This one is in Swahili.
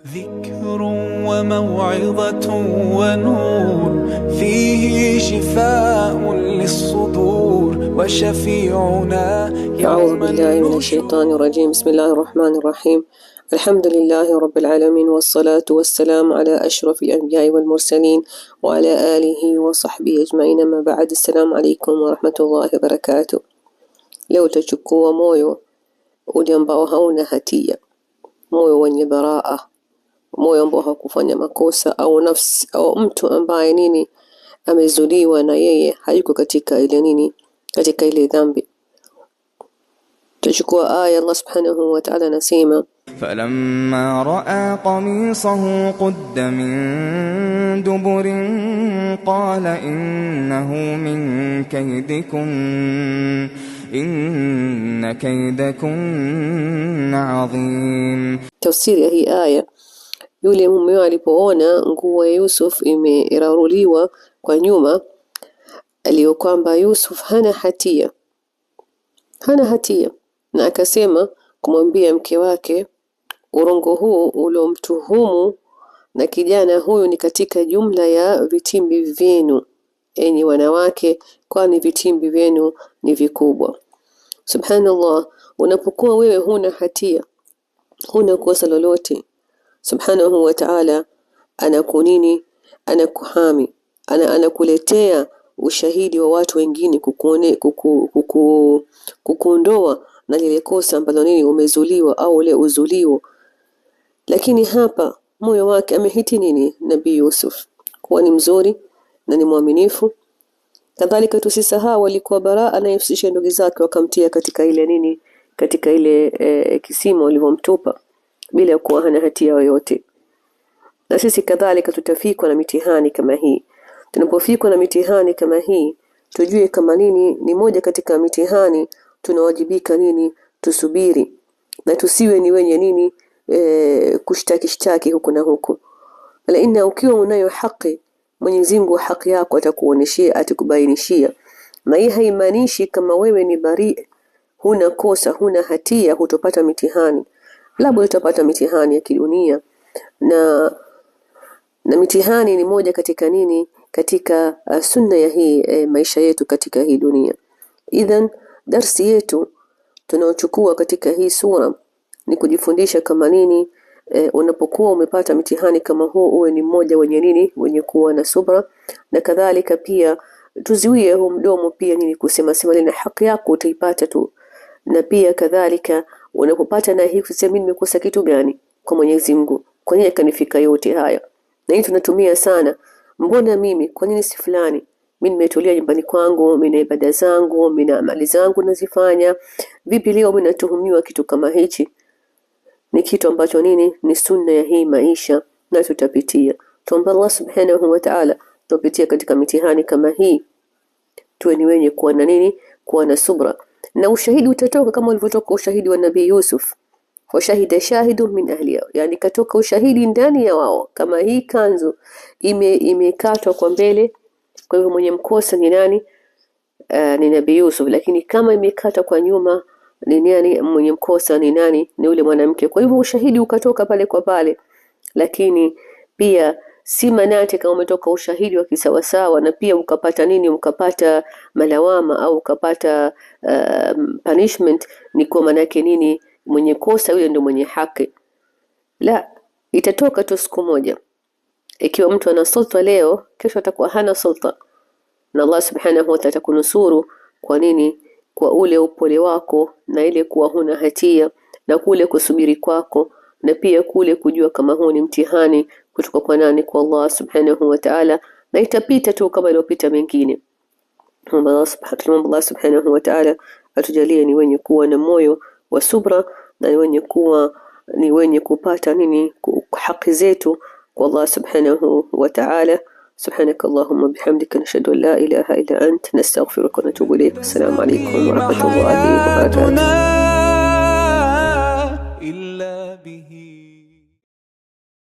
ذكر وموعظة ونور فيه شفاء للصدور وشفيعنا. أعوذ بالله من الشيطان الرجيم. بسم الله الرحمن الرحيم. الحمد لله رب العالمين، والصلاة والسلام على أشرف الأنبياء والمرسلين وعلى آله وصحبه أجمعين. ما بعد، السلام عليكم ورحمة الله وبركاته. leo tutachukua moyo ule ambao hauna hatia, moyo wenye baraa, moyo ambao hakufanya makosa, au nafsi au mtu ambaye amezuliwa na yeye hayuko katika ile katika ile dhambi. Tutachukua aya Allah subhanahu wa ta'ala anasema, فلما رأى قميصه قد من دبر قال إنه من كيدكن إن كيدكن عظيم. tafsiri ya hii aya, yule mume alipoona nguo ya Yusuf imeraruliwa kwa nyuma, aliyo kwamba Yusuf hana hatia, na akasema kumwambia mke wake, urongo huu uliomtuhumu na kijana huyu ni katika jumla ya vitimbi vyenu, enyi wanawake, kwani vitimbi vyenu ni vikubwa. Subhanallah, unapokuwa wewe huna hatia, huna kosa lolote, subhanahu wa ta'ala anakuhami, anakuletea ushahidi wa watu wengine kukuondoa na lile kosa ambalo umezuliwa au ule uzulio. Lakini hapa moyo wake amehiti Nabii Yusuf kuwa ni mzuri na ni mwaminifu. Kadhalika tusisahau alikuwa baraa anayefisisha ndugu zake wakamtia katika ile katika ile kisima walivyomtupa bila kuwa hana hatia yoyote. Na sisi kadhalika tutafikwa na mitihani kama hii. Tunapofikwa na mitihani kama hii, tujue kama ni moja katika mitihani, tunawajibika tusubiri na tusiwe ni wenye kushtaki huku na huku. Laina ukiwa unayo haki, Mwenyezi Mungu haki yako atakuoneshia, atakubainishia. Na hii haimaanishi kama wewe ni bari, huna kosa, huna hatia, hutopata mitihani. Labda utapata mitihani ya kidunia, na mitihani ni moja katika katika sunna ya hii maisha yetu katika hii dunia. Idhan darsi yetu tunaochukua katika hii sura ni kujifundisha kama unapokuwa umepata mitihani kama huu, uwe ni mmoja wenye kuwa na subra. Na kadhalika pia tuziwie huu mdomo pia kusema na haki yako utaipata tu. Na pia kadhalika unapopata na hii kusema nimekosa kitu gani kwa Mwenyezi Mungu, kwa nini kanifika yote haya. Na hii tunatumia sana, mbona mimi, kwa nini si fulani? Mimi nimetulia nyumbani kwangu, mimi na ibada zangu, mimi na amali zangu nazifanya. Vipi leo mimi natuhumiwa kitu kama hichi? Ni kitu ambacho ni sunna ya hii maisha na tutapitia. Tuombe Allah subhanahu wa ta'ala tupitie katika mitihani kama hii, tuwe ni wenye kuwa na subra. Na ushahidi utatoka kama ulivyotoka ushahidi wa Nabii Yusuf. Wa shahida shahidu min ahliya, yani katoka ushahidi ndani ya wao. Kama hii kanzu imekatwa kwa mbele, kwa hivyo mwenye mkosa ni nani? Ni Nabii Yusuf. Lakini kama imekatwa kwa nyuma, ni nani mwenye mkosa? Ni nani? Ni yule mwanamke. Kwa hivyo ushahidi ukatoka pale kwa pale. Lakini pia si manate kama umetoka ushahidi wa kisawasawa na pia ukapata ukapata malawama au ukapata punishment, ni kwa maana yake mwenye kosa yule ndio mwenye haki. La, itatoka tu siku moja. Ikiwa mtu ana sulta leo, kesho atakuwa hana sulta. Na Allah subhanahu wa ta'ala atakunusuru kwa kwa ule upole wako, na ile kuwa huna hatia, na kule kusubiri kwako, na pia kule kujua kama huu ni mtihani kutoka kwa nani? Kwa Allah subhanahu wa ta'ala. Na itapita tu kama iliyopita mengine. Allah subhanahu wa ta'ala atujalie ni wenye kuwa na moyo wa subra, na ni wenye kupata haki zetu kwa Allah subhanahu wa ta'ala. سبحانك اللهم وبحمدك نشهد أن لا إله إلا أنت نستغفرك ونتوب إليك. السلام عليكم ورحمة الله وبركاته.